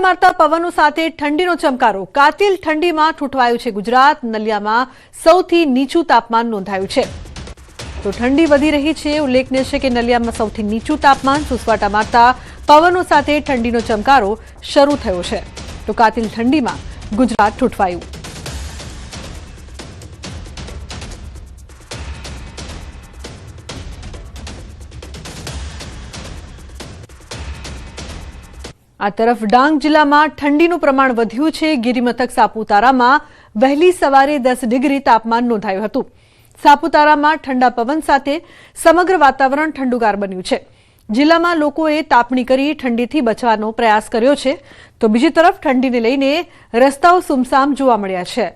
મારતા પવનો સાથે ઠંડીનો ચમકારો। કાતિલ ઠંડીમાં ઠૂંઠવાયું છે ગુજરાત। નલિયામાં સૌથી નીચું તાપમાન નોંધાયું છે। તો ઠંડી વધી રહી છે। ઉલ્લેખનીય છે કે નલિયામાં સૌથી નીચું તાપમાન સુસવાટા મારતા પવનો સાથે ઠંડીનો ચમકારો શરૂ થયો છે। તો કાતિલ ઠંડીમાં ગુજરાત ઠૂંઠવાયું। आ तरफ डांग जिल्ला में ठंडीનું પ્રમાણ વધ્યું છે। ગિરિમથક સાપુતારામાં વહેલી સવારે 10 ડિગ્રી તાપમાન નોંધાયું હતું। સાપુતારામાં ઠંડા પવન સાથે સમગ્ર વાતાવરણ ઠંડુગાર બન્યું છે। જિલ્લામાં લોકોએ તાપણી કરી ઠંડીથી બચવાનો પ્રયાસ કર્યો છે। તો બીજી તરફ ઠંડીને લઈને રસ્તાઓ સુમસામ જોવા મળ્યા છે।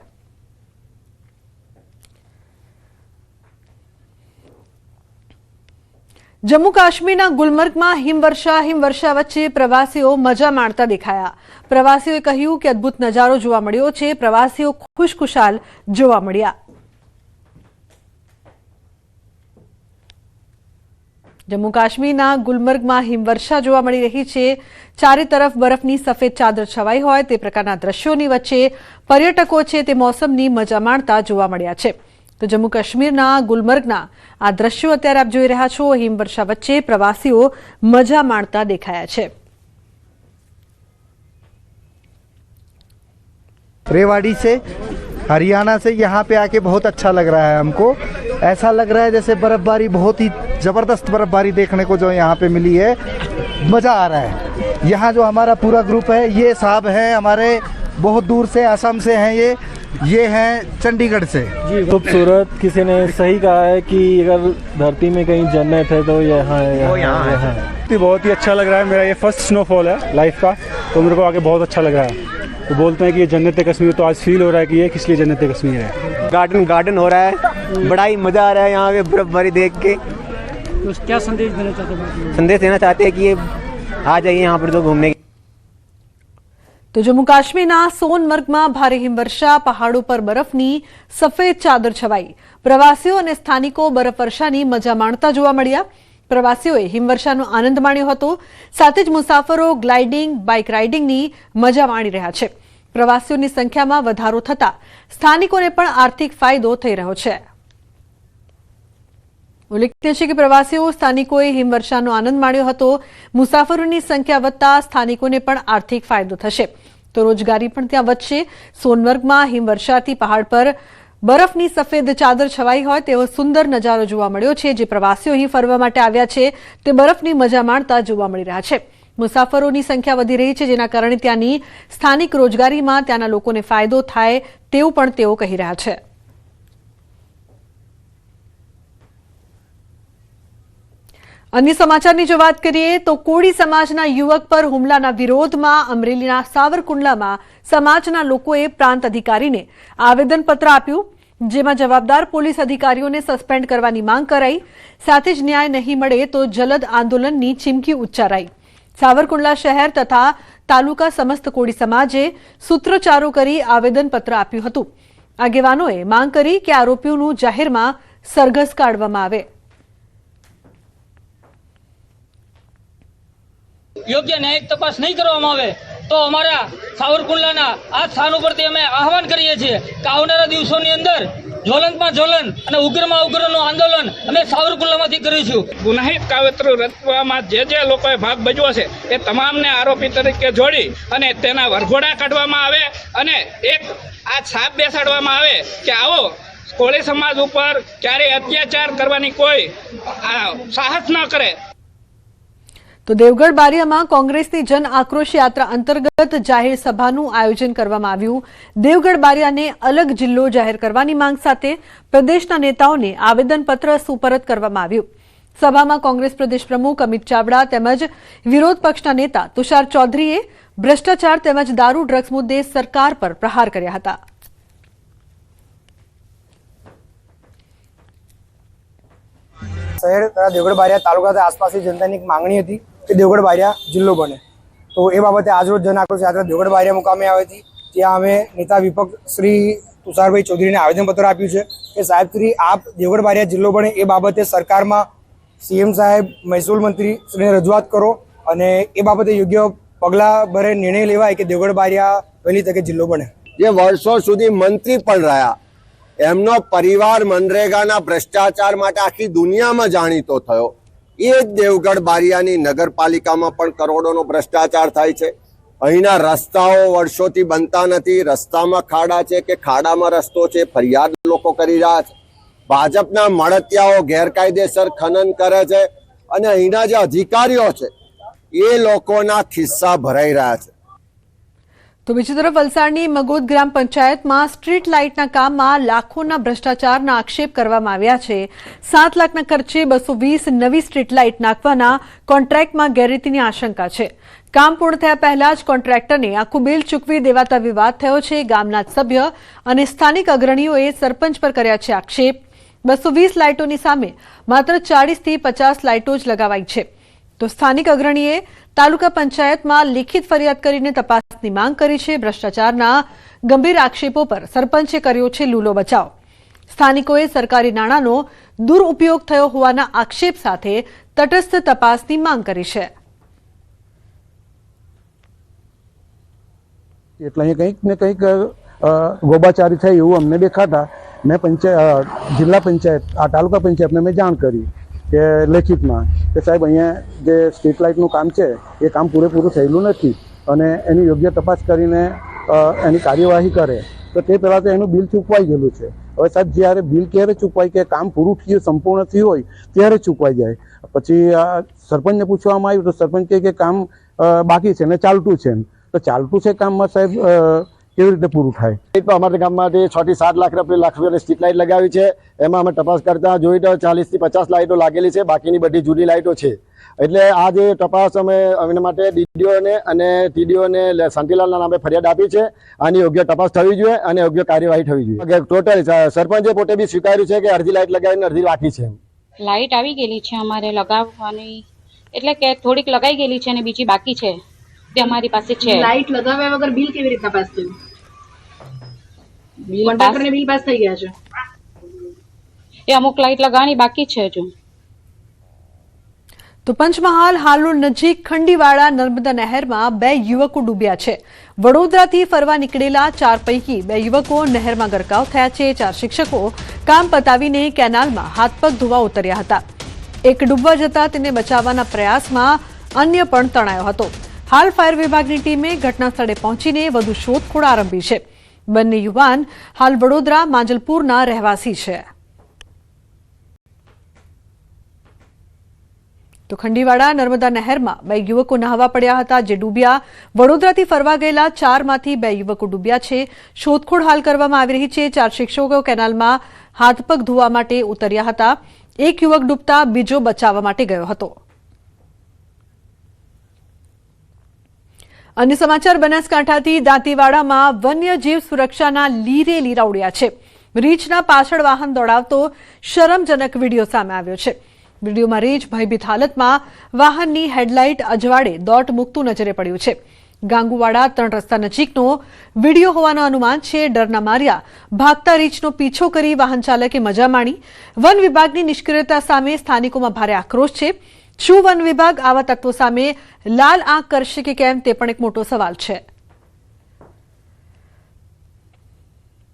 जम्मू काश्मीर गुलमर्ग में हिमवर्षा वच्चे प्रवासीओ मजा माणता देखाया। प्रवासीओए कह्युं के अद्भुत नजारो जोवा मळ्यो छे। प्रवासीओ खुशखुशाल जोवा मळ्या। जम्मू काश्मीर गुलमर्ग में हिमवर्षा जोवा मळी रही छे। चारे तरफ बरफनी सफेद चादर छवाई होय ते प्रकारना दृश्योनी वच्चे पर्यटको छे ते मौसमनी मजा माणता जोवा मळ्या छे। तो जम्मू काश्मीरना गुलमर्गना आ दृश्यो अत्यारे आप जोई रह्या छो। हिमवर्षा वच्चे प्रवासीओ मजा माणता देखाया छे। रेवाड़ी से हरियाणा से यहाँ पे आके बहुत अच्छा लग रहा है हमको। ऐसा लग रहा है जैसे बर्फबारी, बहुत ही जबरदस्त बर्फबारी देखने को जो यहाँ पे मिली है। मजा आ रहा है। यहाँ जो हमारा पूरा ग्रुप है, ये साहब हैं हमारे बहुत दूर से, असम से हैं ये हैं चंडीगढ़ से। जी खूबसूरत। किसी ने सही कहा है कि अगर धरती में कहीं जन्नत है तो यहाँ है। बहुत ही अच्छा लग रहा है। मेरा ये फर्स्ट स्नोफॉल है लाइफ का, तो मेरे को आके बहुत अच्छा लग रहा है। तो बोलते हैं कि ये जन्नत कश्मीर, तो आज फील हो रहा है कि ये किस लिए जन्नत कश्मीर है। गार्डन हो रहा है, बड़ा ही मजा आ रहा है यहाँ पे बर्फबारी देख के। तो क्या संदेश देना चाहते हैं? संदेश देना चाहते हैं कि ये आ जाइए यहाँ पर तो घूमने। तो जम्मू काश्मीर सोनमर्ग में भारे हिमवर्षा। पहाड़ों पर बरफनी सफेद चादर छवाई। प्रवासीओ और स्थानिको बरफवर्षानी मजा माणता जोवा मळ्या। प्रवासीओए हिमवर्षानो आनंद माण्यो हतो। साथे ज मुसाफरो ग्लाइडिंग, बाइक राइडिंगनी मजा माणी रह्या छे। प्रवासीओनी संख्यामां वधारो थता स्थानिकोने पण आर्थिक फायदो थई रह्यो छे। उल्लेखनीय है कि प्रवासीओ स्थानिकोए हिमवर्षानो आनंद माण्यो हतो। मुसाफरोनी संख्या वधता स्थानिकोने पण आर्थिक फायदो थशे। तो रोजगारी पण त्यां वधशे। सोनमर्गमां हिमवर्षाथी पहाड़ पर बरफनी सफेद चादर छवाई होय तेवो सुंदर नजारो जोवा मळ्यो छे। जे प्रवासीओ અહીં ફરવા માટે આવ્યા છે તે બરફની મજા માણતા જોવા મળી રહ્યા છે। મુસાફરોની સંખ્યા વધી રહી છે, જેના કારણે ત્યાંની સ્થાનિક રોજગારીમાં ત્યાંના લોકોને ફાયદો થાય તેવું પણ તેઓ કહી રહ્યા છે। अन्य समाचारनी जो बात करिए तो कोળી समाजना युवक पर हुमलाना विरोधमां अमरेलीना सावरकुंडलामां समाजना लोकोए प्रांत अधिकारीने आवेदनपत्र आप्युं। जेमां जवाबदार पोलीस अधिकारीओने सस्पेन्ड करवानी मांग कराई। साथे ज न्याय नहीं मळे तो जलद आंदोलननी चीमकी उच्चाराई। सावरकुंडला शहर तथा तालुका समस्त कोળી समाजे सूत्रोच्चारो करी आवेदनपत्र आप्युं हतुं। आगेवानोए मांग करी के आरोपीओनुं जाहेरमां सरघस काढवामां आवे। योग्य न्यायिक तपास नहीं करवामां आवे तो अमारा सावरकुंडलाना आ स्थान परथी अमे आह्वान करीए छीए के आवनारा दिवसोनी अंदर ज्वलंतमां ज्वलन अने उग्रमां उग्रनुं आंदोलन अमे सावरकुंडलामांथी करीशुं। गुनाहित कावतरू रचवामां जे लोकोए भाग भजव्यो छे ते तमामने आरोपी तरीके जोड़ी अने तेना वरघोड़ा काढवामां आवे अने एक आ छाप बेसाडवामां आवे के आवो कोળી समाज उपर क्यारेय अत्याचार करवानी कोई साहस न करे। तो देवगढ़ बारियामां कांग्रेसनी जन आक्रोश यात्रा अंतर्गत जाहेर सभानुं आयोजन करवामां आव्युं। देवगढ़ बारियाने अलग जिल्लो जाहेर करवानी मांग साथे प्रदेशना नेताओने आवेदनपत्र सुपरत करवामां आव्युं। सभामां कांग्रेस प्रदेश प्रमुख अमित चावड़ा તેમજ विरोध पक्षना नेता तुषार चौधरीए भ्रष्टाचार તેમજ दारू ड्रग्स मुद्दे सरकार पर प्रहार कर्या हता। शहर तथा देवगढ़ बारिया तालुका आसपासनी जनतानी एक मांगणी हती कि देवगढ़ बारिया जिल्लो बने। तो ए बाबते आज रोज जन आक्रोश यात्रा देवगढ़ बारिया मुकामे आवी थी। त्यां अमे नेता विपक्ष श्री तुषारभाई चौधरीने आवेदनपत्र आप्युं छे कि साहेब श्री आप देवगढ़ बारिया जिल्लो बने ए बाबते सरकारमां सीएम साहेब, महसूल मंत्री श्रीने रजूआत करो अने ए बाबते योग्य પગલાં ભરે નિર્ણય લેવાય કે દેવગઢ બારિયા વહેલી તકે જિલ્લો બને. જે વર્ષો સુધી મંત્રી પણ રહ્યા, એમનો પરિવાર મનરેગાના ભ્રષ્ટાચાર માટે આખી દુનિયામાં જાણીતો થયો. એ જ દેવગઢ બારિયાની નગરપાલિકામાં પણ કરોડોનો ભ્રષ્ટાચાર થાય છે. અહીંના રસ્તાઓ વર્ષોથી બનતા નથી, રસ્તામાં ખાડા છે કે ખાડામાં રસ્તો છે, ફરિયાદ લોકો કરી રહ્યા છે. ભાજપના મળતિયાઓ ગેરકાયદેસર ખનન કરે છે અને અહીંના જે અધિકારીઓ છે એ લોકોના ખિસ્સા ભરાઈ રહ્યા છે. તો બીજી તરફ વલસાડની મગોદ ગ્રામ પંચાયતમાં સ્ટ્રીટ લાઇટના કામમાં લાખોના ભ્રષ્ટાચારના આક્ષેપ કરવામાં આવ્યા છે. 7 લાખના ખર્ચે 220 નવી સ્ટ્રીટ લાઇટ નાખવાના કોન્ટ્રાક્ટમાં ગેરરીતિની આશંકા છે. કામ પૂર્ણ થયા પહેલા જ કોન્ટ્રાક્ટરને આખું બિલ ચૂકવી દેવાતા વિવાદ થયો છે. ગામના જ સભ્ય અને સ્થાનિક અગ્રણીઓએ સરપંચ પર કર્યા છે આક્ષેપ. 220 લાઇટોની સામે માત્ર 40 થી 50 લાઇટો જ લગાવાઈ છે. તો સ્થાનિક અગ્રણીએ તાલુકા પંચાયતમાં લેખિત ફરિયાદ કરીને તપાસની માંગ કરી છે. ભ્રષ્ટાચારના ગંભીર આક્ષેપો પર સરપંચે કર્યો છે લૂલો બચાવ. સ્થાનિકોએ સરકારી નાણાંનો દુરુપયોગ થયો હોવાના આક્ષેપ સાથે તટસ્થ તપાસની માંગ કરી છે. એટલે અહીં કંઈક ને કંઈક ગોબાચારી થઈ એવું અમને દેખાતા મેં જિલ્લા પંચાયત તાલુકા પંચાયતને મેં જાણ કરી કે લેખિતમાં કે સાહેબ અહીંયા જે સ્ટ્રીટ લાઇટનું કામ છે એ કામ પૂરેપૂરું થયેલું નથી અને એની યોગ્ય તપાસ કરીને એની કાર્યવાહી કરે. તો તે પહેલાં તો એનું બિલ ચૂકવાઈ ગયેલું છે. હવે સાહેબ જ્યારે બિલ ક્યારે ચૂકવાય કે કામ પૂરું થયું સંપૂર્ણ થયું હોય ત્યારે ચૂકવાઈ જાય. પછી સરપંચને પૂછવામાં આવ્યું તો સરપંચ કહે કે કામ બાકી છે ને ચાલતું છે. તો ચાલતું છે કામમાં સાહેબ કેવી રીતે પૂરું થાય? અમારા ગામમાંથી 6 થી 7 લાખ રૂપિયાની સ્ટ્રીટ લાઇટ લગાવી છે. એમાં અમે તપાસ કરતા જોઈ તો 40 થી 50 લાઇટો લાગેલી છે, બાકીની બધી જૂની લાઇટો છે. એટલે આ જે તપાસ અમે એના માટે ડીડીઓને અને ટીડીઓને શાંતિલાલના નામે ફરિયાદ આપી છે. આની યોગ્ય તપાસ થવી જોઈએ અને યોગ્ય કાર્યવાહી થવી જોઈએ. ટોટલ સરપંચે પોતે બી સ્વીકાર્યું છે કે અડધી લાઇટ લગાવીને અડધી બાકી છે. લાઇટ આવી ગયેલી છે અમારે લગાવવાની, એટલે કે થોડીક લગાઈ ગયેલી છે અને બીજી બાકી છે તે અમારી પાસે છે. લાઇટ લગાવ્યા વગર બિલ કેવી રીતે પાસ થયું? કોન્ટ્રાક્ટરને બિલ પાસ થઈ ગયા છે. એ અમુક લાઇટ લગાવવાની બાકી છે હજુ. તો પંચમહાલ હાલોલ નજીક ખંડીવાડા નર્મદા નહેરમાં 2 યુવકો ડૂબ્યા છે. વડોદરાથી ફરવા નીકળેલા 4 પૈકી 2 યુવકો નહેરમાં ગરકાવ થયા છે. 4 શિક્ષકો કામ પતાવીને કેનાલમાં હાથ પગ ધોવા ઉતર્યા હતા. એક ડૂબવા જતા તેને બચાવવાના પ્રયાસમાં અન્ય પણ તણાયો હતો. હાલ ફાયર વિભાગની ટીમે ઘટના સ્થળે પહોંચીને વધુ શોધખોળ આરંભી છે. બંને યુવાન હાલ વડોદરા માંજલપુરના રહેવાસી છે. તો ખંડીવાડા નર્મદા નહેરમાં 2 યુવકો નહાવા પડ્યા હતા જે ડૂબ્યા. વડોદરાથી ફરવા ગયેલા 4માંથી 2 યુવકો ડૂબ્યા છે. શોધખોળ હાલ કરવામાં આવી રહી છે. 4 શિક્ષકો કેનાલમાં હાથ પગ ધોવા માટે ઉતર્યા હતા. એક યુવક ડૂબતા બીજો બચાવવા માટે ગયો હતો. અન્ય સમાચાર બનાસકાંઠાથી દાંતીવાડામાં વન્યજીવ સુરક્ષાના લીરે લીરા ઉડ્યા છે. રીંછના પાછળ વાહન દોડાવતો શરમજનક વિડીયો સામે આવ્યો છે. વિડીયોમાં રીંછ ભયભીત હાલતમાં વાહનની હેડલાઇટ અજવાળે દોટ મૂકતું નજરે પડ્યું છે. ગાંગુવાડા 3 રસ્તા નજીકનો વિડીયો હોવાનું અનુમાન છે. ડરના માર્યા ભાગતા રીંછનો પીછો કરી વાહન ચાલકે મજા માણી. વન વિભાગની નિષ્ક્રિયતા સામે સ્થાનિકોમાં ભારે આક્રોશ છે. શું વન વિભાગ આવા તત્વો સામે લાલ આંખ કરશે કે કેમ તે પણ એક મોટો સવાલ છે.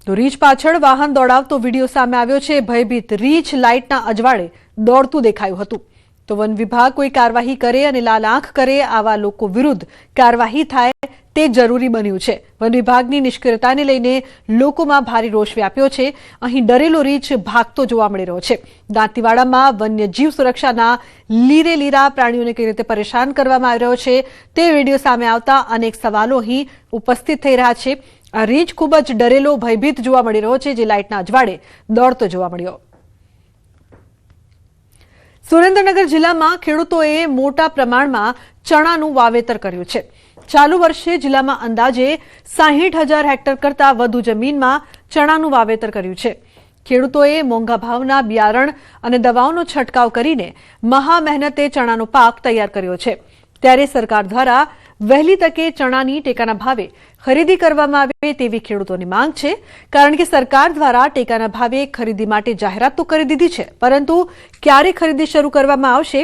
તો રીંછ પાછળ વાહન દોડાવતો વિડીયો સામે આવ્યો છે. ભયભીત રીંછ લાઇટના અજવાળે દોડતું દેખાયું હતું. તો વન વિભાગ કોઈ કાર્યવાહી કરે અને લાલ આંખ કરે, આવા લોકો વિરુદ્ધ કાર્યવાહી થાય તે જરૂરી બન્યું છે. વન વિભાગની નિષ્ક્રિયતાને લઈને લોકોમાં ભારે રોષ વ્યાપ્યો છે. અહીં ડરેલો રીંછ ભાગતો જોવા મળી રહ્યો છે. દાંતીવાડામાં વન્યજીવ સુરક્ષાના લીરે લીરા પ્રાણીઓને કઈ રીતે પરેશાન કરવામાં આવી રહ્યો છે તે વિડીયો સામે આવતા અનેક સવાલો અહીં ઉપસ્થિત થઈ રહ્યા છે. આ રીંછ ખૂબ જ ડરેલો ભયભીત જોવા મળી રહ્યો છે જે લાઇટના અજવાળે દોડતો જોવા મળ્યો. સુરેન્દ્રનગર જિલ્લામાં ખેડૂતોએ મોટા પ્રમાણમાં ચણાનું વાવેતર કર્યું છે. ચાલુ વર્ષે જિલ્લામાં અંદાજે 60,000 હેક્ટર કરતાં વધુ જમીનમાં ચણાનું વાવેતર કર્યું છે. ખેડૂતોએ મોંઘા ભાવના બિયારણ અને દવાઓનો છંટકાવ કરીને મહા મહેનતે ચણાનો પાક તૈયાર કર્યો છે. ત્યારે સરકાર દ્વારા વહેલી તકે ચણાની ટેકાના ભાવે ખરીદી કરવામાં આવે તેવી ખેડૂતોની માંગ છે. કારણ કે સરકાર દ્વારા ટેકાના ભાવે ખરીદી માટે જાહેરાત તો કરી દીધી છે, પરંતુ ક્યારે ખરીદી શરૂ કરવામાં આવશે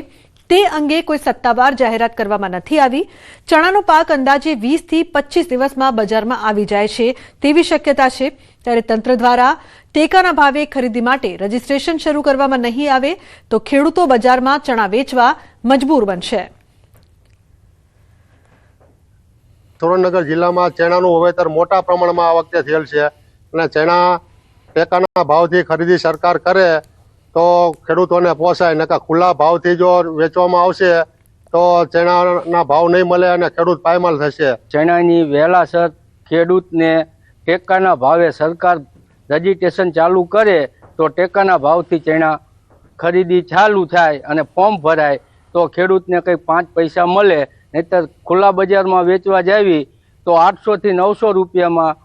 તે અંગે કોઈ સત્તાવાર જાહેરાત કરવામાં નથી આવી. ચણાનો પાક અંદાજે 20 થી 25 દિવસમાં બજારમાં આવી જાય છે તેવી શક્યતા છે. ત્યારે તંત્ર દ્વારા ટેકાના ભાવે ખરીદી માટે રજીસ્ટ્રેશન શરૂ કરવામાં નહીં આવે તો ખેડૂતો બજારમાં ચણા વેચવા મજબૂર બનશે. સુરેન્દ્રનગર જિલ્લામાં ચણાનું વાવેતર મોટા પ્રમાણમાં આ વખતે થયેલ છે અને ચણા ટેકાના ભાવથી ખરીદી સરકાર કરે તો ખેડૂતોને પોસાય, નકર ખુલ્લા ભાવથી જો વેચવામાં આવશે તો ચણાના ભાવ નહીં મળે અને ખેડૂત પાયમાલ થશે. ચણાની વહેલાસર ખેડૂતને ટેકાના ભાવે સરકાર રજીસ્ટ્રેશન ચાલુ કરે તો ટેકાના ભાવથી ચણા ખરીદી ચાલુ થાય અને ફોર્મ ભરાય તો ખેડૂતને કંઈ 5 પૈસા મળે. નહીંતર ખુલ્લા બજારમાં વેચવા જાવી તો 800 થી 900 રૂપિયામાં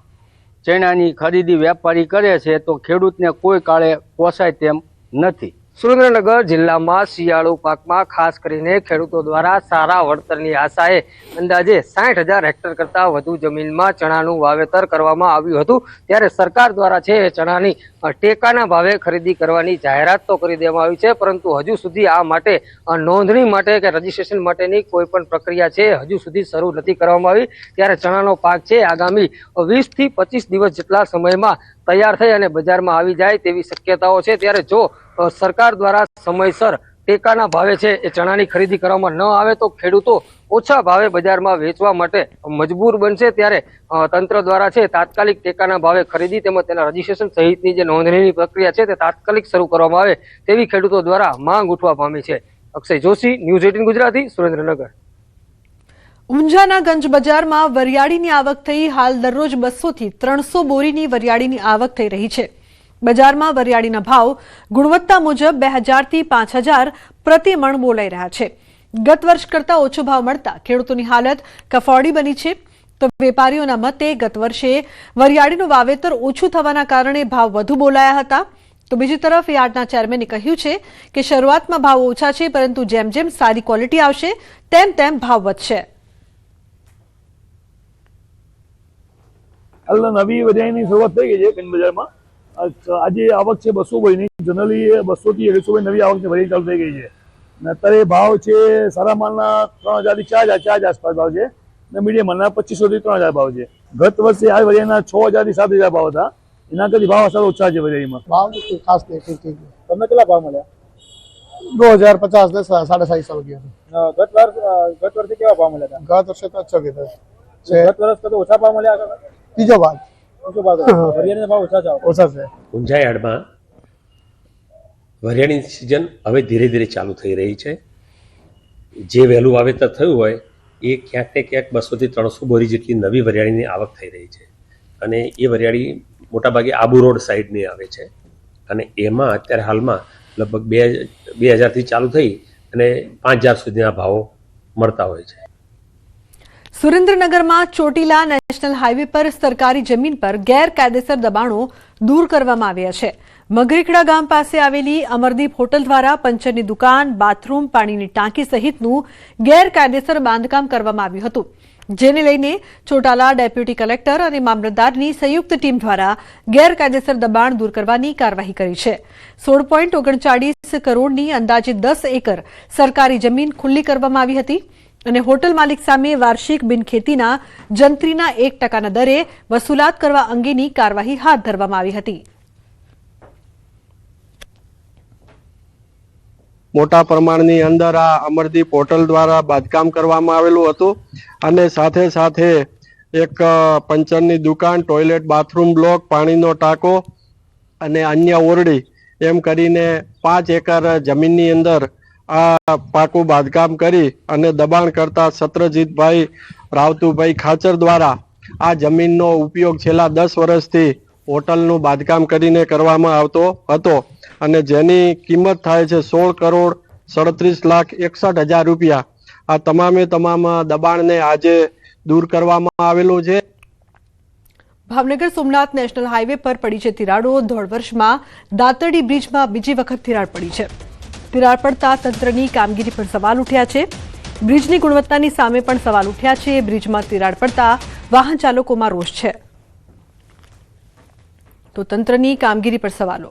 ચણાની ખરીદી વેપારી કરે છે તો ખેડૂતને કોઈ કાળે પોસાય તેમ નથી. સુરેન્દ્રનગર જિલ્લામાં શિયાળુ પાકમાં ખાસ કરીને ખેડૂતો દ્વારા સારા વળતરની આશાએ અંદાજે 60,000 હેક્ટર કરતાં વધુ જમીનમાં ચણાનું વાવેતર કરવામાં આવ્યું હતું. ત્યારે સરકાર દ્વારા છે ચણાની ટેકાના ભાવે ખરીદી કરવાની જાહેરાત તો કરી દેવામાં આવી છે, પરંતુ હજુ સુધી આ માટે નોંધણી માટે કે રજીસ્ટ્રેશન માટેની કોઈ પણ પ્રક્રિયા છે હજુ સુધી શરૂ નથી કરવામાં આવી. ત્યારે ચણાનો પાક છે આગામી 20 થી 25 દિવસ જેટલા સમયમાં તૈયાર થઈ અને બજારમાં આવી જાય તેવી શક્યતાઓ છે. ત્યારે જો સરકાર દ્વારા સમયસર ટેકાના ભાવે છે એ ચણાની ખરીદી કરવામાં ન આવે તો ખેડૂતો ઓછા ભાવે બજારમાં વેચવા માટે મજબૂર બનશે. ત્યારે તંત્ર દ્વારા છે તાત્કાલિક ટેકાના ભાવે ખરીદી તેમજ તેના રજીસ્ટ્રેશન સહિતની જે નોંધણીની પ્રક્રિયા છે તે તાત્કાલિક શરૂ કરવામાં આવે તેવી ખેડૂતો દ્વારા માંગ ઉઠવા પામી છે. અક્ષય જોશી, ન્યૂઝ 18 ગુજરાતી, સુરેન્દ્રનગર. ઊંઝાના ગંજ બજારમાં વરિયાળીની આવક થઈ. હાલ દરરોજ 200 થી 300 બોરીની વરિયાળીની આવક થઈ રહી છે. બજારમાં વરિયાળીના ભાવ ગુણવત્તા મુજબ 2000 થી 5000 પ્રતિ મણ બોલાઈ રહ્યા છે. ગત વર્ષ કરતાં ઓછો ભાવ મળતા ખેડૂતોની હાલત કફોડી બની છે. તો વેપારીઓના મતે ગત વર્ષે વરિયાળીનું વાવેતર ઓછું થવાના કારણે ભાવ વધુ બોલાયા હતા. તો બીજી તરફ યાર્ડના ચેરમેને કહ્યું છે કે શરૂઆતમાં ભાવ ઓછા છે, પરંતુ જેમ જેમ સારી ક્વોલિટી આવશે તેમ તેમ ભાવ વધશે. હાલ નવી વરિયાળીની શરૂઆત થઈ ગઈ છે ગંજ બજારમાં. આજે આવક છે 200 બોરીની. જનરલી 200 થી 150 બોરી નવી આવક છે વરિયાળી ચાલુ થઈ ગઈ છે. અને અત્યારે ભાવ છે સારા માલના 3000 થી 4000 આસપાસ ભાવ છે અને મીડિયમ માલના 2500 થી 3000 ભાવ છે. ગત વર્ષે આ વરિયાળીના 6000 થી 7000 ભાવ હતા. એના કરતી ભાવ અસર ઓછા છે વરિયાળીમાં. ભાવ ખાસ ઠીક. તમને કેટલા ભાવ મળ્યા? 2050 ને 750 રૂપિયા. ગત વર્ષે કેવા ભાવ મળ્યા હતા? ગત વર્ષે તો અચ્છા કીધા છે. ગત વર્ષ કરતા ઓછા ભાવ મળ્યા? ત્રીજો ભાગ વરિયાળીના ભાવ ઓછા છે. ઊંઝા યાર્ડમાં વરિયાળીની સિઝન હવે ધીરે ધીરે ચાલુ થઈ રહી છે. જે વહેલું વાવેતર થયું હોય એ ક્યાંક ને ક્યાંક 200 થી 300 બોરી જેટલી નવી વરિયાળીની આવક થઈ રહી છે. અને એ વરિયાળી મોટાભાગે આબુ રોડ સાઈડની આવે છે. અને એમાં અત્યારે હાલમાં લગભગ 2000 થી ચાલુ થઈ અને 5000 સુધીના ભાવો મળતા હોય છે. સુરેન્દ્રનગરમાં ચોટીલા નેશનલ હાઈવે પર સરકારી જમીન પર ગેરકાયદેસર દબાણો દૂર કરવામાં આવ્યા છે. મગરીખડા ગામ પાસે આવેલી અમરદીપ હોટલ દ્વારા પંચરની દુકાન, બાથરૂમ, પાણીની ટાંકી સહિતનું ગેરકાયદેસર બાંધકામ કરવામાં આવ્યું હતું. જેને લઈને ચોટાલા ડેપ્યુટી કલેક્ટર અને મામલતદારની સંયુક્ત ટીમ દ્વારા ગેરકાયદેસર દબાણ દૂર કરવાની કાર્યવાહી કરી છે. 16.39 કરોડની અંદાજે 10 એકર સરકારી જમીન ખુલ્લી કરવામાં આવી હતી અને હોટલ માલિક સામે વાર્ષિક બિનખેતીના જંત્રીના 1% દરે વસૂલાત કરવા અંગેની કાર્યવાહી હાથ ધરવામાં આવી હતી. મોટા પ્રમાણની અંદર આ અમરદીપ હોટલ દ્વારા બાંધકામ કરવામાં આવેલું હતું અને સાથે સાથે એક પંચરની દુકાન, ટોયલેટ, બાથરૂમ બ્લોક, પાણીનો ટાંકો અને અન્ય ઓરડી એમ કરીને 5 એકર જમીનની અંદર આ પાકું બાંધકામ કરી અને દબાણ કરતા સત્રજીતભાઈ રાવતુભાઈ ખાચર દ્વારા આ જમીનનો ઉપયોગ છેલ્લા 10 વર્ષથી હોટલનું બાંધકામ કરીને કરવામાં આવતો હતો અને જેની કિંમત થાય છે 16,37,61,000 રૂપિયા. આ તમામે તમામ દબાણને આજે દૂર કરવામાં આવેલું છે. ભાવનગર સોમનાથ નેશનલ હાઈવે પર પડી છે તિરાડો. 1.5 વર્ષમાં દાતરડી બ્રિજમાં બીજી વખત તિરાડ પડી છે. તિરાડ પડતા તંત્રની કામગીરી પર સવાલ ઉઠ્યા છે. બ્રિજની ગુણવત્તાની સામે પણ સવાલ ઉઠ્યા છે. બ્રિજમાં તિરાડ પડતા વાહન ચાલકોમાં રોષ છે. તો તંત્રની કામગીરી પર સવાલો.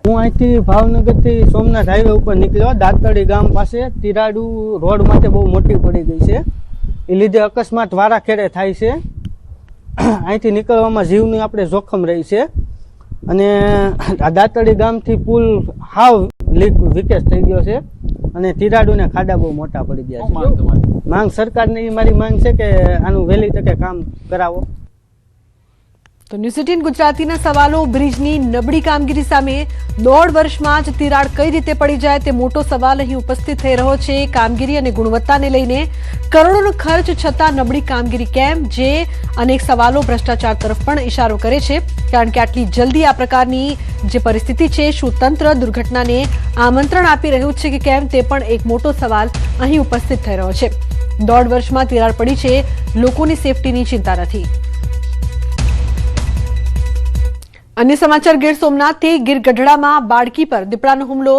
હું અહીંથી ભાવનગરથી સોમનાથ હાઈવે ઉપર નીકળ્યો. દાંતડી ગામ પાસે તિરાડુ રોડ માટે બહુ મોટી પડી ગઈ છે. એ લીધે અકસ્માત વારાખેડે થાય છે. અહીંથી નીકળવામાં જીવની આપણે જોખમ રહી છે. અને આ દાંતડી ગામથી પુલ હાવ વિકેશ થઈ ગયો છે અને તિરાડુને ખાડા બહુ મોટા પડી ગયા છે. માંગ સરકારની મારી માંગ છે કે આનું વહેલી તકે કામ કરાવો. તો ન્યૂઝ 18 ગુજરાતીના સવાલો. બ્રિજની નબળી કામગીરી સામે 1.5 વર્ષમાં જ તિરાડ કઈ રીતે પડી જાય તે મોટો સવાલ અહીં ઉપસ્થિત થઈ રહ્યો છે. કામગીરી અને ગુણવત્તાને લઈને કરોડોનો ખર્ચ છતાં નબળી કામગીરી કેમ? જે અનેક સવાલો ભ્રષ્ટાચાર તરફ પણ ઇશારો કરે છે. કારણ કે આટલી જલ્દી આ પ્રકારની જે પરિસ્થિતિ છે, શું તંત્ર દુર્ઘટનાને આમંત્રણ આપી રહ્યું છે કે કેમ, તે પણ એક મોટો સવાલ અહીં ઉપસ્થિત થઈ રહ્યો છે. 1.5 વર્ષમાં તિરાડ પડી છે, લોકોની સેફટીની ચિંતા નથી. અન્ય સમાચાર. ગીર સોમનાથથી ગીર ગઢડામાં બાળકી પર દીપડાનો હુમલો.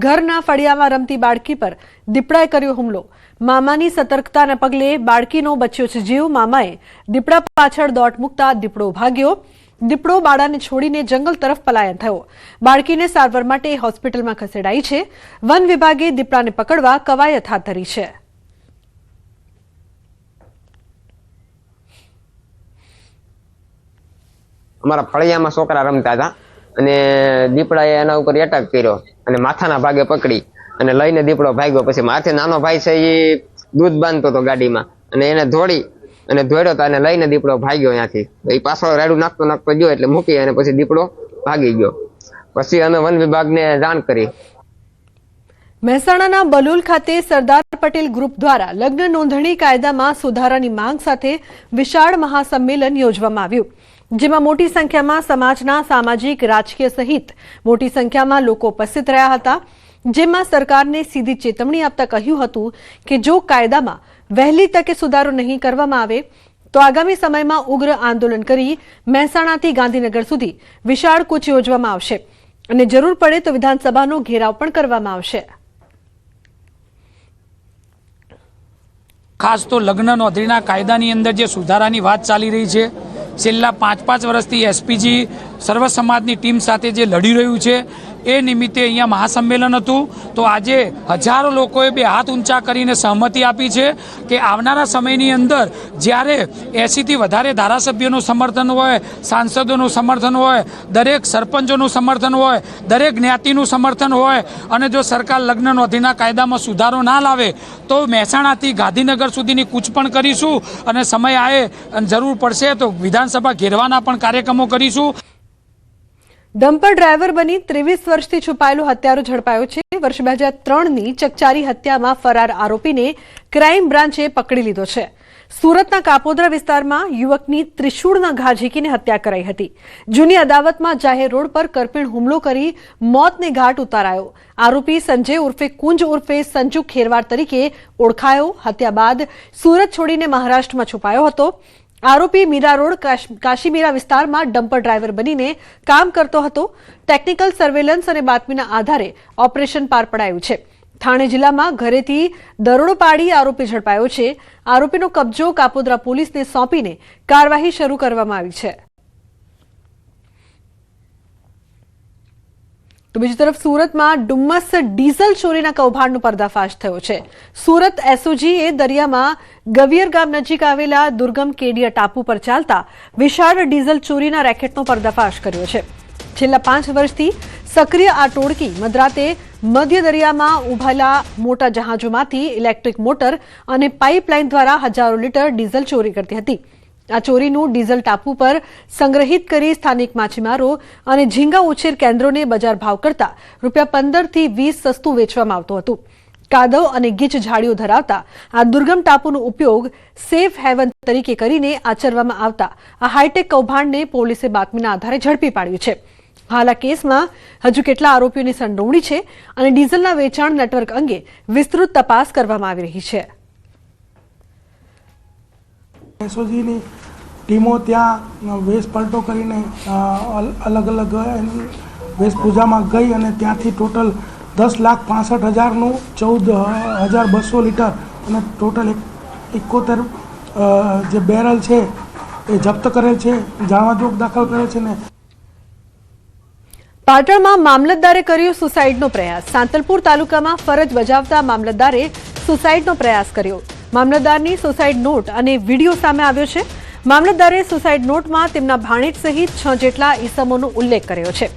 ઘરના ફળિયામાં રમતી બાળકી પર દીપડાએ કર્યો હુમલો. મામાની સતર્કતાના પગલે બાળકીનો બચ્યો છે જીવ. મામાએ દીપડા પાછળ દોટ મૂકતા દીપડો ભાગ્યો. દીપડો બાળાને છોડીને જંગલ તરફ પલાયન થયો. બાળકીને સારવાર માટે હોસ્પિટલમાં ખસેડાઈ છે. વન વિભાગે દીપડાને પકડવા કવાયત હાથ ધરી છે. અમારા ફળિયામાં છોકરા રમતા હતા અને દીપડાએ એના ઉપર એટેક કર્યો અને માથાના ભાગે પકડી અને લઈને દીપડો ભાગ્યો. પછી માથે નાનો ભાઈ છે એ દૂધ બાંધતો હતો ગાડીમાં અને એને દોડ્યો તો એને લઈને દીપડો ભાગ્યો ત્યાંથી. એ પાછો રાડું નાખતો ગયો એટલે મૂકી અને પછી દીપડો ભાગી ગયો. પછી અમે વન વિભાગને જાણ કરી. મહેસાણાના બલુલ ખાતે સરદાર પટેલ ગ્રુપ દ્વારા લગ્ન નોંધણી કાયદામાં સુધારાની માંગ સાથે વિશાળ મહાસંમેલન યોજવામાં આવ્યું. જેમાં મોટી સંખ્યામાં સમાજના સામાજિક, રાજકીય સહિત મોટી સંખ્યામાં લોકો ઉપસ્થિત રહ્યા હતા. જેમાં સરકારને સીધી ચેતવણી આપતા કહ્યું હતું કે જો કાયદામાં વહેલી તકે સુધારો નહીં કરવામાં આવે તો આગામી સમયમાં ઉગ્ર આંદોલન કરી મહેસાણાથી ગાંધીનગર સુધી વિશાળ કૂચ યોજવામાં આવશે અને જરૂર પડે તો વિધાનસભાનો ઘેરાવ પણ કરવામાં આવશે. ખાસ તો લગ્ન નોંધણીના કાયદાની અંદર જે સુધારાની વાત ચાલી રહી છે, છેલ્લા 5 વર્ષથી એસપીજી સર્વ સમાજની ટીમ સાથે જે લડી રહ્યું છે, એ નિમિત્તે અહીંયા મહાસંમેલન હતું. તો આજે હજારો લોકોએ 2 હાથ ઊંચા કરીને સહમતિ આપી છે કે આવનારા સમયની અંદર જ્યારે 80થી વધારે ધારાસભ્યોનું સમર્થન હોય, સાંસદોનું સમર્થન હોય, દરેક સરપંચોનું સમર્થન હોય, દરેક જ્ઞાતિનું સમર્થન હોય અને જો સરકાર લગ્ન નોંધણીના કાયદામાં સુધારો ના લાવે તો મહેસાણાથી ગાંધીનગર સુધીની કૂચ પણ કરીશું અને સમય આવે અને જરૂર પડશે તો વિધાનસભા ઘેરવાના પણ કાર્યક્રમો કરીશું. ડમ્પર ડ્રાઈવર બની 23 વર્ષથી છુપાયેલો હત્યારો ઝડપાયો છે. વર્ષ 2003ની ચકચારી હત્યામાં ફરાર આરોપીને ક્રાઇમ બ્રાન્ચે પકડી લીધો છે. સુરતના કાપોદ્રા વિસ્તારમાં યુવકની ત્રિશૂળના ઘા ઝીકીને હત્યા કરાઈ હતી. જૂની અદાવતમાં જાહેર રોડ પર કરપીણ હુમલો કરી મોતને ઘાટ ઉતારાયો. આરોપી સંજય ઉર્ફે કુંજ ઉર્ફે સંજુ ખેરવાડ તરીકે ઓળખાયો. હત્યા બાદ સુરત છોડીને મહારાષ્ટ્રમાં છુપાયો હતો. આરોપી મીરા રોડ કાશીમીરા વિસ્તારમાં ડમ્પર ડ્રાઈવર બનીને કામ કરતો હતો. ટેકનિકલ સર્વેલન્સ અને બાતમીના આધારે ઓપરેશન પાર પડાયું છે. થાણે જિલ્લામાં ઘરેથી દરોડો પાડી આરોપી ઝડપાયો છે. આરોપીનો કબજો કાપોદ્રા પોલીસને સોંપીને કાર્યવાહી શરૂ કરવામાં આવી છે. તો બીજી તરફ સુરતમાં ડુમ્મસ ડીઝલ ચોરીના કૌભાંડનો પર્દાફાશ થયો છે. સુરત એસઓજીએ દરિયામાં ગવિયર ગામ નજીક આવેલા દુર્ગમ કેડિયા ટાપુ પર ચાલતા વિશાળ ડીઝલ ચોરીના રેકેટનો પર્દાફાશ કર્યો છે. છેલ્લા 5 વર્ષથી સક્રિય આ ટોળકી મધરાતે મધ્ય દરિયામાં ઉભેલા મોટા જહાજોમાંથી ઇલેક્ટ્રિક મોટર અને પાઇપલાઇન દ્વારા હજારો લીટર ડીઝલ ચોરી કરતી હતી. આ ચોરીનું ડીઝલ ટાપુ પર સંગ્રહિત કરી સ્થાનિક માછીમારો અને ઝીંગા ઉછેર કેન્દ્રોને બજાર ભાવ કરતા ₹15 થી 20 સસ્તું વેચવામાં આવતું હતું. કાદવ અને ગીચ ઝાડીઓ ધરાવતા આ દુર્ગમ ટાપુનો ઉપયોગ સેફ હેવન તરીકે કરીને આચરવામાં આવતા આ હાઈટેક કૌભાંડને પોલીસે બાતમીના આધારે ઝડપી પાડ્યું છે. હાલ આ કેસમાં હજુ કેટલા આરોપીઓની સંડોવણી છે અને ડીઝલના વેચાણ નેટવર્ક અંગે વિસ્તૃત તપાસ કરવામાં આવી રહી છે. એસઓજીની ટીમો ત્યાં વેશ પલટો કરીને અલગ અલગ વેશભૂષામાં ગઈ અને ત્યાંથી ટોટલ 10,65,000નું 14,200 લીટર અને ટોટલ 71 જે બેરલ છે એ જપ્ત કરેલ છે, જાણવાજોગ દાખલ કરેલ છે. ને પાટણમાં મામલતદારે કર્યો સુસાઇડનો પ્રયાસ. સાંતલપુર તાલુકામાં ફરજ બજાવતા મામલતદારે સુસાઇડનો પ્રયાસ કર્યો. મામલતદારની સુસાઇડ નોટ અને વિડીયો સામે આવ્યો છે. મામલતદારે સુસાઇડ નોટમાં તેમના ભાણેજ સહિત 6 જેટલા ઈસમોનો ઉલ્લેખ કર્યો છે.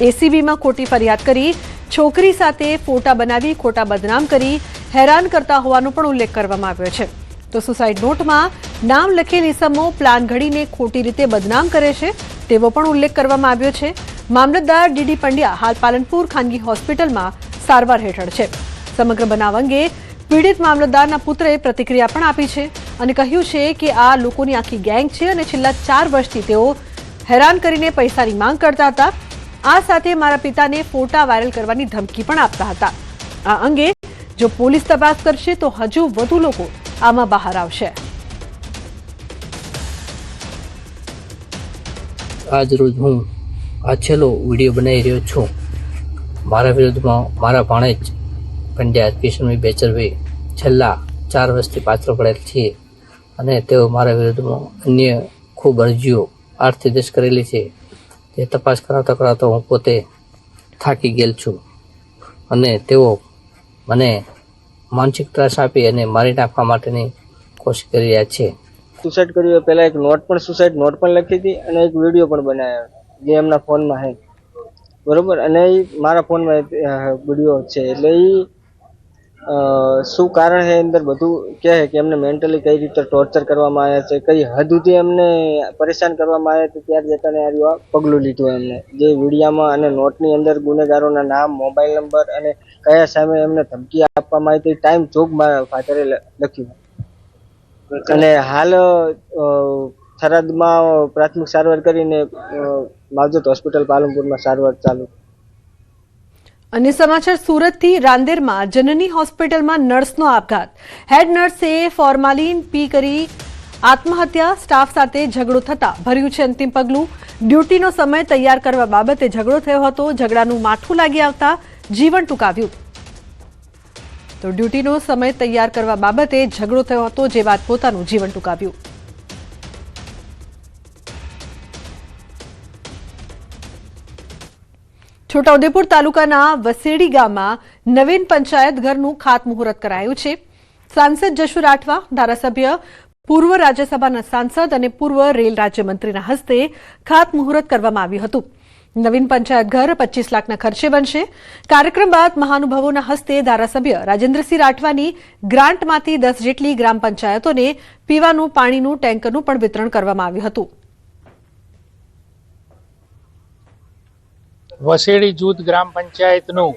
એસીબીમાં ખોટી ફરિયાદ કરી, છોકરી સાથે ફોટા બનાવી ખોટા બદનામ કરી હેરાન કરતા હોવાનો પણ ઉલ્લેખ કરવામાં આવ્યો છે. તો સુસાઇડ નોટમાં નામ લખેલ ઈસમો પ્લાન ઘડીને ખોટી રીતે બદનામ કરે છે તેવો પણ ઉલ્લેખ કરવામાં આવ્યો છે. મામલતદાર ડીડી પંડ્યા હાલ પાલનપુર ખાનગી હોસ્પિટલમાં સારવાર હેઠળ છે. સમગ્ર બનાવ અંગે પીડિત મામલતદારના પુત્રએ પ્રતિક્રિયા પણ આપી છે અને કહ્યું છે કે આ લોકોની આખી ગેંગ છે અને છેલ્લા 4 વર્ષથી તેઓ હેરાન કરીને પૈસાની માંગ કરતા હતા. આ સાથે મારા પિતાને ફોટા વાયરલ કરવાની ધમકી પણ આપતા હતા. આ અંગે જો પોલીસ તપાસ કરશે તો હજુ વધુ લોકો આમાં બહાર આવશે. આજ રોજ હું આ છેલ્લો વિડીયો બનાવી રહ્યો છું. મારા વિરુદ્ધમાં મારા ભાણેજ પંડ્યા કિશનભાઈ બેચરભાઈ છેલ્લા 4 વર્ષથી પાછળ પડેલ છે અને તેઓ મારા વિરુદ્ધમાં અન્ય ખૂબ અરજીઓ 8 થી 10 કરેલી છે. તે તપાસ કરાવતા હું પોતે થાકી ગયેલ છું અને તેઓ મને માનસિક ત્રાસ આપી અને મારી નાખવા માટેની કોશિશ કરી રહ્યા છે. સુસાઇડ કર્યું પહેલા એક નોટ પણ સુસાઇડ નોટ પણ લખી હતી અને એક વિડીયો પણ બનાવ્યો જે એમના ફોનમાં છે, બરોબર. અને એ મારા ફોનમાં વિડીયો છે એટલે એ શું કારણ છે અંદર બધું કહે કે એમને મેન્ટલી કઈ રીતે ટોર્ચર કરવામાં આવ્યા છે, કઈ હદ સુધી એમને પરેશાન કરવામાં આવ્યા છે. ત્યારે જતાને આ પગલું લીધું એમને જે વિડીયામાં અને નોટની અંદર ગુનેગારોના નામ, મોબાઈલ નંબર અને કયા સામે એમને ધમકી આપવામાં આવી હતી ટાઈમ ચોક મારા ફાધરે લખ્યું. અને હાલ થરાદમાં પ્રાથમિક સારવાર કરીને માવજત હોસ્પિટલ પાલનપુરમાં સારવાર ચાલુ. અન્ય સમાચાર સુરતથી. રાંદેરમાં જનની હોસ્પિટલમાં નર્સનો આપઘાત. હેડ નર્સે ફોર્માલિન પી કરી આત્મહત્યા. સ્ટાફ સાથે ઝઘડો થતા ભર્યું છે અંતિમ પગલું. ડ્યુટીનો સમય તૈયાર કરવા બાબતે ઝઘડો થયો હતો. ઝઘડાનું માઠું લાગી આવતા જીવન ટૂંકાવ્યું. તો ડ્યુટીનો સમય તૈયાર કરવા બાબતે ઝઘડો થયો હતો જે બાદ પોતાનું જીવન ટૂંકાવ્યું. છોટાઉદેપુર તાલુકાના વસેડી ગામમાં નવીન પંચાયત ઘરનું ખાતમુહૂર્ત કરાયું છે. સાંસદ જશુ રાઠવા, ધારાસભ્ય, પૂર્વ રાજ્યસભાના સાંસદ અને પૂર્વ રેલ રાજ્યમંત્રીના હસ્તે ખાતમુહૂર્ત કરવામાં આવ્યું હતું. નવીન પંચાયત ઘર 25 લાખના ખર્ચે બનશે. કાર્યક્રમ બાદ મહાનુભાવોના હસ્તે ધારાસભ્ય રાજેન્દ્રસિંહ રાઠવાની ગ્રાન્ટમાંથી 10 જેટલી ગ્રામ પંચાયતોને પીવાનું પાણીનું ટેન્કરનું પણ વિતરણ કરવામાં આવ્યું હતું. વસેડી જૂથ ગ્રામ પંચાયતનું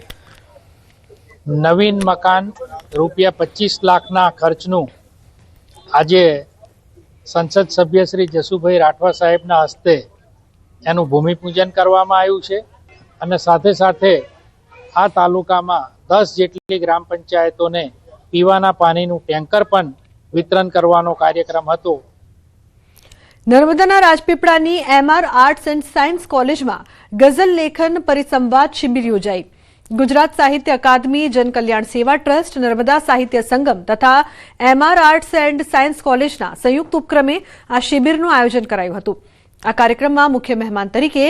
નવીન મકાન રૂપિયા 25 લાખના ખર્ચનું આજે સંસદ સભ્ય શ્રી જસુભાઈ રાઠવા સાહેબના હસ્તે એનું ભૂમિપૂજન કરવામાં આવ્યું છે. અને સાથે સાથે આ તાલુકામાં 10 જેટલી ગ્રામ પંચાયતોને પીવાના પાણીનું ટેન્કર પણ વિતરણ કરવાનો કાર્યક્રમ હતો. નર્મદાના રાજપીપળાની MR આર્ટ્સ એન્ડ સાયન્સ કોલેજમાં ગઝલ લેખન પરિસંવાદ શિબિર યોજાઈ. ગુજરાત સાહિત્ય અકાદમી, જનકલ્યાણ સેવા ટ્રસ્ટ, નર્મદા સાહિત્ય સંગમ તથા MR આર્ટ્સ એન્ડ સાયન્સ કોલેજના સંયુક્ત ઉપક્રમે આ શિબિરનું આયોજન કરાયું હતું. આ કાર્યક્રમમાં મુખ્ય મહેમાન તરીકે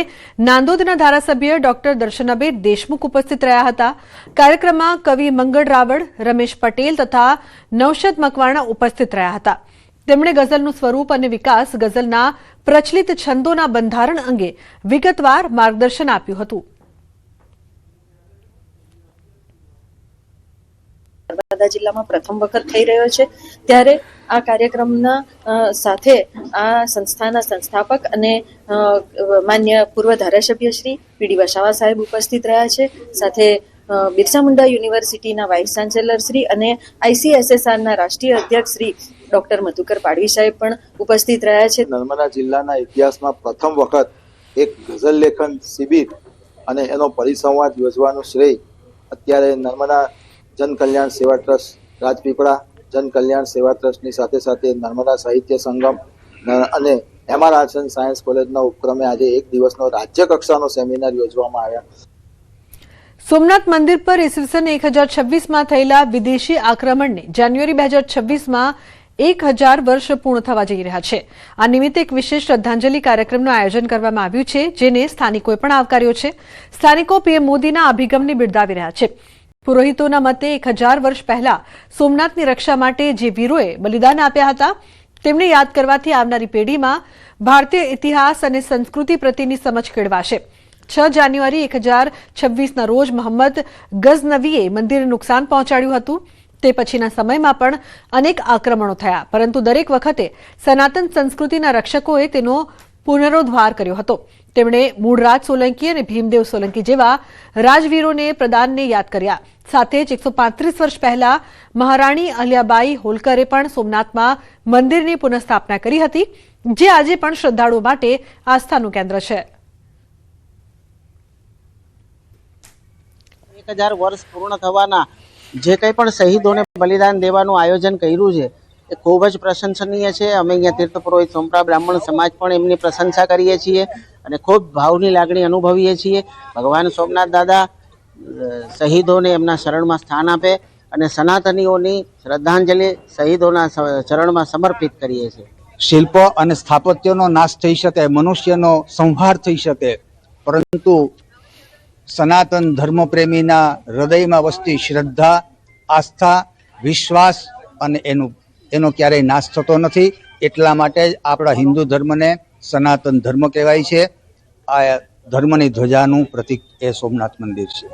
નાંદોદના ધારાસભ્ય ડોક્ટર દર્શનાબેન દેશમુખ ઉપસ્થિત રહ્યા હતા. કાર્યક્રમમાં કવિ મંગળ રાવળ, રમેશ પટેલ તથા નૌશદ મકવાણા ઉપસ્થિત રહ્યા હતા. તેમણે ગઝલનું સ્વરૂપ અને વિકાસ, ગઝલના પ્રચલિત છંદોના બંધારણ અંગે વિગતવાર માર્ગદર્શન આપ્યું હતું. નર્મદા જિલ્લામાં પ્રથમ વખત થઈ રહ્યો છે ત્યારે આ કાર્યક્રમના સાથે આ સંસ્થાના સંસ્થાપક અને માન્ય પૂર્વ ધારાસભ્ય શ્રી પીડી વસાવા સાહેબ ઉપસ્થિત રહ્યા છે. સાથે બિરસા મુંડા યુનિવર્સિટીના વાઇસ ચાન્સેલર શ્રી અને ICSSRના રાષ્ટ્રીય અધ્યક્ષ શ્રી ડોક્ટર મધુકર પાડવી સાહેબ પણ ઉપસ્થિત રહ્યા છે. નર્મદા જિલ્લાના ઇતિહાસમાં પ્રથમ વખત એક ગઝલ લેખન શિબિર અને એનો પરિસંવાદ યોજવાનું શ્રેય અત્યારે નર્મદા જનકલ્યાણ સેવા ટ્રસ્ટ રાજપીપળા, જનકલ્યાણ સેવા ટ્રસ્ટની સાથે સાથે નર્મદા સાહિત્ય સંગમ અને MR આર્ટ્સ એન્ડ સાયન્સ કોલેજના ઉપક્રમે આજે એક દિવસનો રાજ્ય કક્ષાનો સેમિનાર યોજવામાં આવ્યા. સોમનાથ મંદિર પર ઈસવીસન 1026માં થયેલા વિદેશી આક્રમણને જાન્યુઆરી 2026માં 1000 વર્ષ પૂર્ણ થવા જઈ રહ્યા છે. આ નિમિત્તે એક વિશેષ શ્રદ્ધાંજલિ કાર્યક્રમનું આયોજન કરવામાં આવ્યું છે, જેને સ્થાનિકોએ પણ આવકાર્યો છે. સ્થાનિકો પીએમ મોદીના અભિગમને બિરદાવી રહ્યા છે. પુરોહિતોના મતે 1000 વર્ષ પહેલા સોમનાથની રક્ષા માટે જે વીરોએ બલિદાન આપ્યા હતા તેમને યાદ કરવાથી આવનારી પેઢીમાં ભારતીય ઇતિહાસ અને સંસ્કૃતિ પ્રત્યેની સમજ કેળવાશે. 6 જાન્યુઆરી 1026ના રોજ મોહમ્મદ ગઝનવીએ મંદિરને નુકસાન પહોંચાડ્યું હતું. તે પછીના સમયમાં પણ અનેક આક્રમણો થયા, પરંતુ દરેક વખતે સનાતન સંસ્કૃતિના રક્ષકોએ તેનો પુનરોદ્ધાર કર્યો હતો. તેમણે મૂળરાજ સોલંકી અને ભીમદેવ સોલંકી જેવા રાજવીરોને પ્રદાનને યાદ કર્યા. સાથે જ 135 વર્ષ પહેલા મહારાણી અહલ્યાબાઈ હોલકરે પણ સોમનાથમાં મંદિરની પુનઃસ્થાપના કરી હતી, જે આજે પણ શ્રદ્ધાળુઓ માટે આસ્થાનું કેન્દ્ર છે. 1000 વર્ષ પૂર્ણ થવાના જે કંઈ પણ શહીદોને બલિદાન દેવાનું આયોજન કર્યું છે એ ખૂબ જ પ્રશંસનીય છે. અમે અહીંયા તીર્થ પુરોહિત સોમપ્રા બ્રાહ્મણ સમાજ પણ એમની પ્રશંસા કરીએ છીએ અને ખૂબ ભાવની લાગણી અનુભવીએ છીએ. ભગવાન સોમનાથ દાદા શહીદોને એમના શરણમાં સ્થાન આપે અને સનાતનીઓની શ્રદ્ધાંજલિ શહીદોના ચરણમાં સમર્પિત કરીએ છીએ. શિલ્પો અને સ્થાપત્યનો નાશ થઈ શકે, મનુષ્યનો સંહાર થઈ શકે, પરંતુ સનાતન ધર્મપ્રેમીના હૃદયમાં વસતી શ્રદ્ધા, આસ્થા, વિશ્વાસ અને એનો ક્યારેય નાશ થતો નથી. એટલા માટે જ આપણા હિન્દુ ધર્મને સનાતન ધર્મ કહેવાય છે. આ ધર્મની ધ્વજાનું પ્રતીક એ સોમનાથ મંદિર છે.